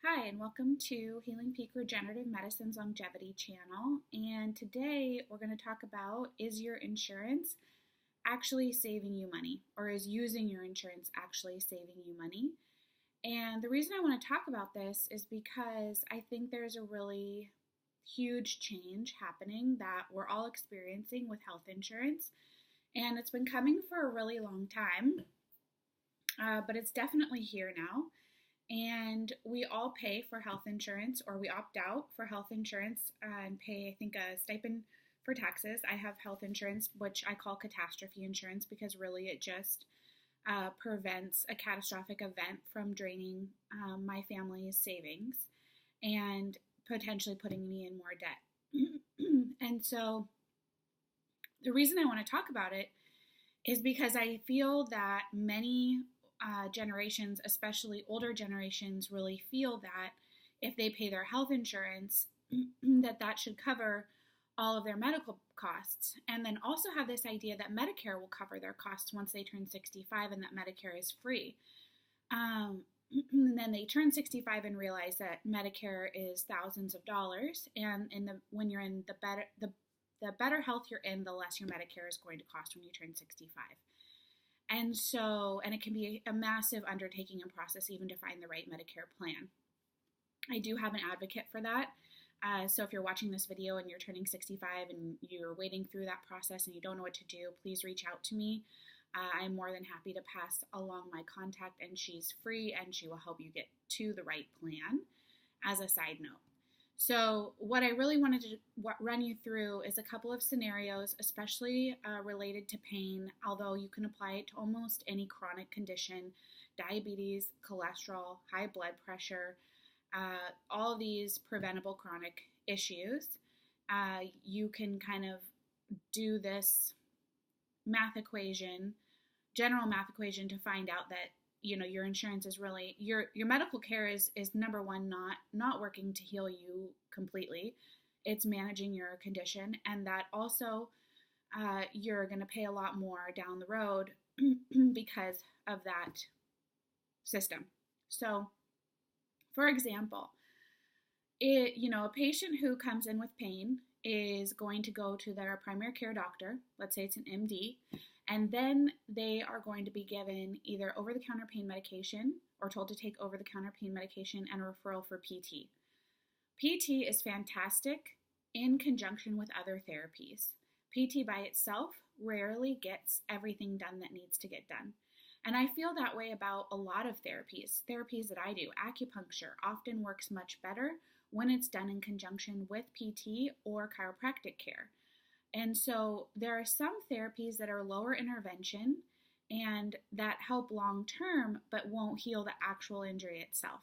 Hi, and welcome to Healing Peak Regenerative Medicine's Longevity channel. And today we're going to talk about, is your insurance actually saving you money? Or is using your insurance actually saving you money? And the reason I want to talk about this is because I think there's a really huge change happening that we're all experiencing with health insurance. And it's been coming for a really long time, but it's definitely here now. And we all pay for health insurance, or we opt out for health insurance and pay, I think, a stipend for taxes. I have health insurance, which I call catastrophe insurance, because really it just prevents a catastrophic event from draining my family's savings and potentially putting me in more debt. And so the reason I want to talk about it is because I feel that many generations, especially older generations, really feel that if they pay their health insurance, that should cover all of their medical costs. And then also have this idea that Medicare will cover their costs once they turn 65 and that Medicare is free. And then they turn 65 and realize that Medicare is thousands of dollars. And when you're in the better health you're in, the less your Medicare is going to cost when you turn 65. And it can be a massive undertaking and process even to find the right Medicare plan. I do have an advocate for that. So if you're watching this video and you're turning 65 and you're wading through that process and you don't know what to do, please reach out to me. I'm more than happy to pass along my contact, and she's free and she will help you get to the right plan, as a side note. So what I really wanted to run you through is a couple of scenarios, especially related to pain, although you can apply it to almost any chronic condition: diabetes, cholesterol, high blood pressure, all of these preventable chronic issues. You can kind of do this general math equation to find out that your insurance is really, your medical care is number one, not working to heal you completely. It's managing your condition, and that also you're going to pay a lot more down the road because of that system. So, for example, a patient who comes in with pain is going to go to their primary care doctor. Let's say it's an MD. And then they are going to be given either over-the-counter pain medication or told to take over-the-counter pain medication and a referral for PT. PT is fantastic in conjunction with other therapies. PT by itself rarely gets everything done that needs to get done. And I feel that way about a lot of therapies. Therapies that I do, acupuncture, often works much better when it's done in conjunction with PT or chiropractic care. And so there are some therapies that are lower intervention and that help long term but won't heal the actual injury itself.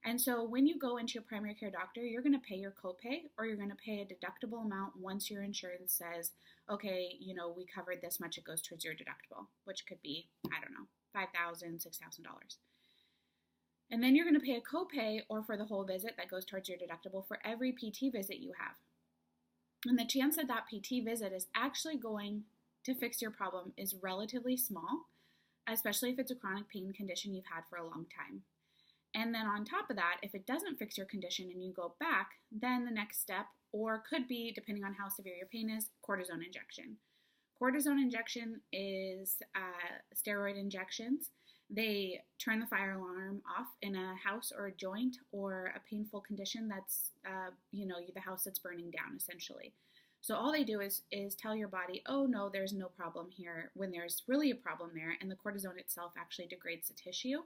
And so when you go into your primary care doctor, you're going to pay your copay, or you're going to pay a deductible amount once your insurance says, okay, we covered this much, it goes towards your deductible, which could be, I don't know, $5,000, $6,000. And then you're going to pay a copay, or for the whole visit, that goes towards your deductible for every PT visit you have. And the chance that PT visit is actually going to fix your problem is relatively small, especially if it's a chronic pain condition you've had for a long time. And then on top of that, if it doesn't fix your condition and you go back, then the next step, or could be, depending on how severe your pain is, cortisone injection. Cortisone injection is steroid injections. They turn the fire alarm off in a house or a joint or a painful condition that's, the house that's burning down, essentially. So all they do is tell your body, oh no, there's no problem here, when there's really a problem there, and the cortisone itself actually degrades the tissue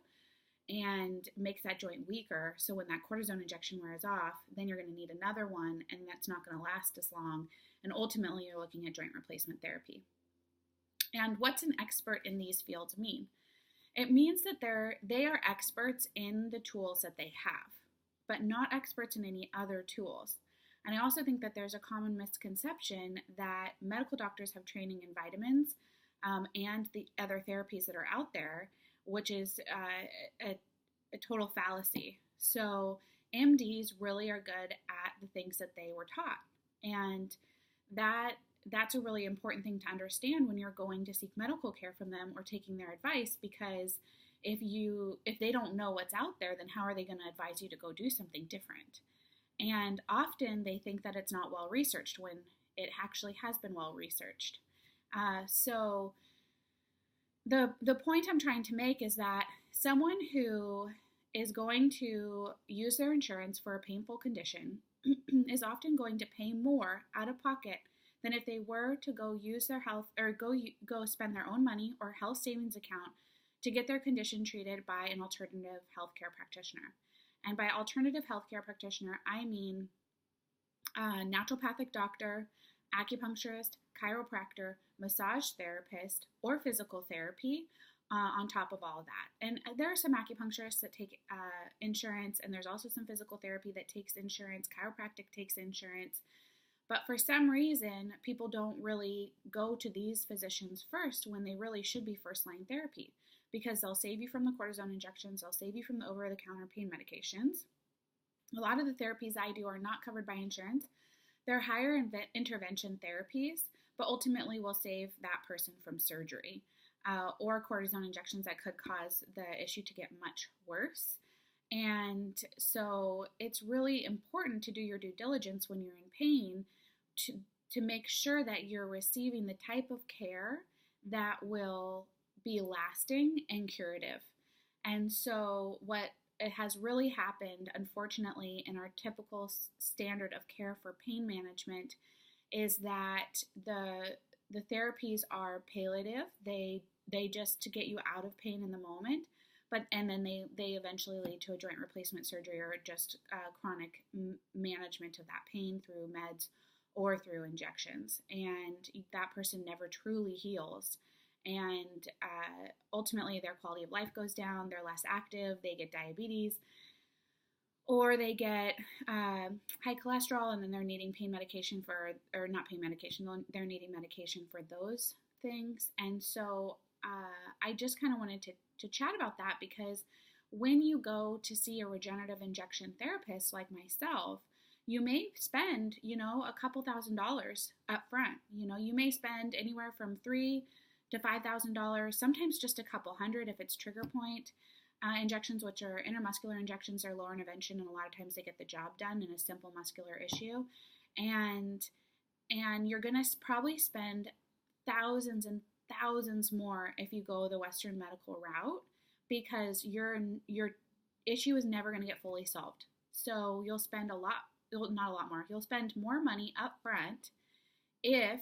and makes that joint weaker. So when that cortisone injection wears off, then you're going to need another one, and that's not going to last as long. And ultimately, you're looking at joint replacement therapy. And what's an expert in these fields mean? It means that they are experts in the tools that they have, but not experts in any other tools. And I also think that there's a common misconception that medical doctors have training in vitamins and the other therapies that are out there, which is a total fallacy. So MDs really are good at the things that they were taught. And that's a really important thing to understand when you're going to seek medical care from them or taking their advice, because if they don't know what's out there, then how are they going to advise you to go do something different? And often they think that it's not well researched when it actually has been well researched. So the point I'm trying to make is that someone who is going to use their insurance for a painful condition is often going to pay more out of pocket than if they were to go use their health or go spend their own money or health savings account to get their condition treated by an alternative healthcare practitioner. And by alternative healthcare practitioner, I mean a naturopathic doctor, acupuncturist, chiropractor, massage therapist, or physical therapy on top of all of that. And there are some acupuncturists that take insurance, and there's also some physical therapy that takes insurance. Chiropractic takes insurance. But for some reason, people don't really go to these physicians first when they really should be first-line therapy, because they'll save you from the cortisone injections, they'll save you from the over-the-counter pain medications. A lot of the therapies I do are not covered by insurance. They're higher intervention therapies, but ultimately will save that person from surgery or cortisone injections that could cause the issue to get much worse. And so it's really important to do your due diligence when you're in pain to make sure that you're receiving the type of care that will be lasting and curative. And so what it has really happened, unfortunately, in our typical standard of care for pain management is that the therapies are palliative. They just to get you out of pain in the moment, and then they eventually lead to a joint replacement surgery or just chronic management of that pain through meds or through injections. And that person never truly heals. And ultimately their quality of life goes down, they're less active, they get diabetes, or they get high cholesterol, and then they're needing pain medication or not pain medication, they're needing medication for those things. And so I just kind of wanted to chat about that, because when you go to see a regenerative injection therapist like myself, you may spend, a couple $1,000s up front. You may spend anywhere from $3,000 to $5,000, sometimes just a couple hundred if it's trigger point injections, which are intramuscular injections, are lower intervention, and a lot of times they get the job done in a simple muscular issue. And you're going to probably spend thousands and thousands more if you go the Western medical route, because your issue is never going to get fully solved. So you'll spend you'll spend more money up front if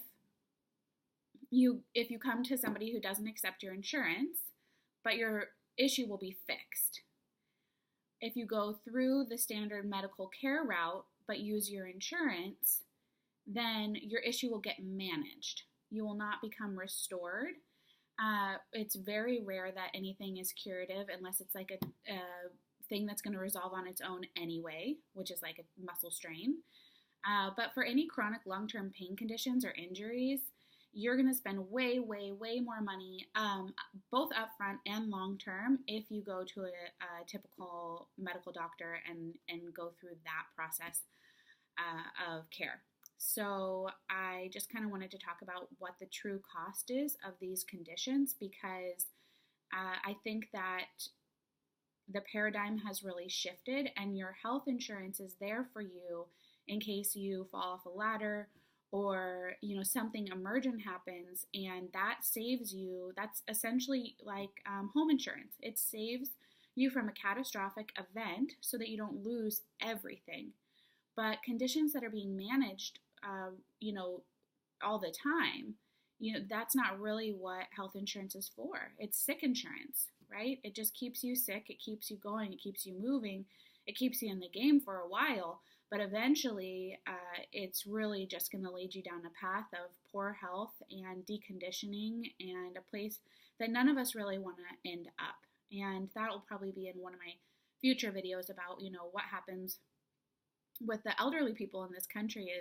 you come to somebody who doesn't accept your insurance, but your issue will be fixed. If you go through the standard medical care route but use your insurance, then your issue will get managed. You will not become restored. It's very rare that anything is curative unless it's like a thing that's going to resolve on its own anyway, which is like a muscle strain. But for any chronic long-term pain conditions or injuries, you're going to spend way, way, way more money, both upfront and long-term, if you go to a typical medical doctor and go through that process of care. So I just kind of wanted to talk about what the true cost is of these conditions, because I think that the paradigm has really shifted, and your health insurance is there for you in case you fall off a ladder or something emergent happens, and that saves you. That's essentially like home insurance. It saves you from a catastrophic event so that you don't lose everything. But conditions that are being managed all the time, that's not really what health insurance is for. It's sick insurance, right? It just keeps you sick, it keeps you going, it keeps you moving, it keeps you in the game for a while, but eventually it's really just going to lead you down a path of poor health and deconditioning and a place that none of us really want to end up. And that will probably be in one of my future videos about, what happens with the elderly people in this country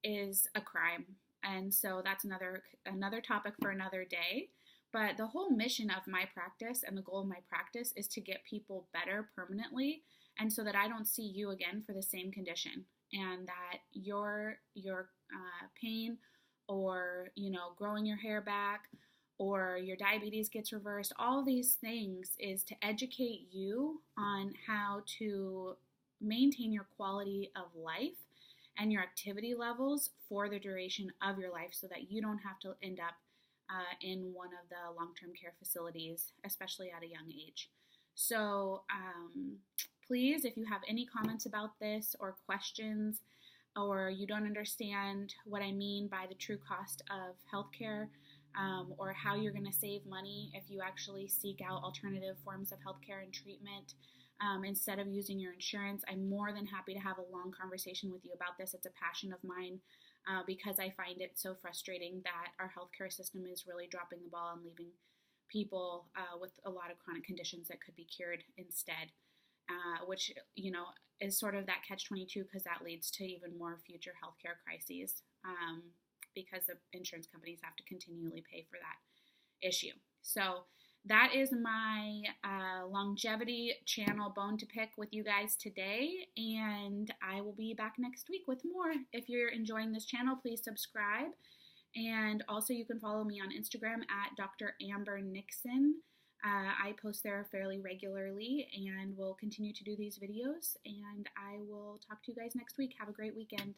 is a crime. And so that's another topic for another day. But the whole mission of my practice and the goal of my practice is to get people better permanently, and so that I don't see you again for the same condition, and that your pain or growing your hair back or your diabetes gets reversed. All these things is to educate you on how to maintain your quality of life and your activity levels for the duration of your life so that you don't have to end up in one of the long-term care facilities, especially at a young age. So please, if you have any comments about this or questions, or you don't understand what I mean by the true cost of healthcare, or how you're going to save money if you actually seek out alternative forms of healthcare and treatment instead of using your insurance, I'm more than happy to have a long conversation with you about this. It's a passion of mine because I find it so frustrating that our healthcare system is really dropping the ball and leaving people with a lot of chronic conditions that could be cured instead, which, is sort of that catch-22 because that leads to even more future healthcare crises because the insurance companies have to continually pay for that issue. So that is my longevity channel bone to pick with you guys today, and I will be back next week with more. If you're enjoying this channel, please subscribe, and also you can follow me on Instagram at Dr. Amber Nixon. I post there fairly regularly, and will continue to do these videos, and I will talk to you guys next week. Have a great weekend.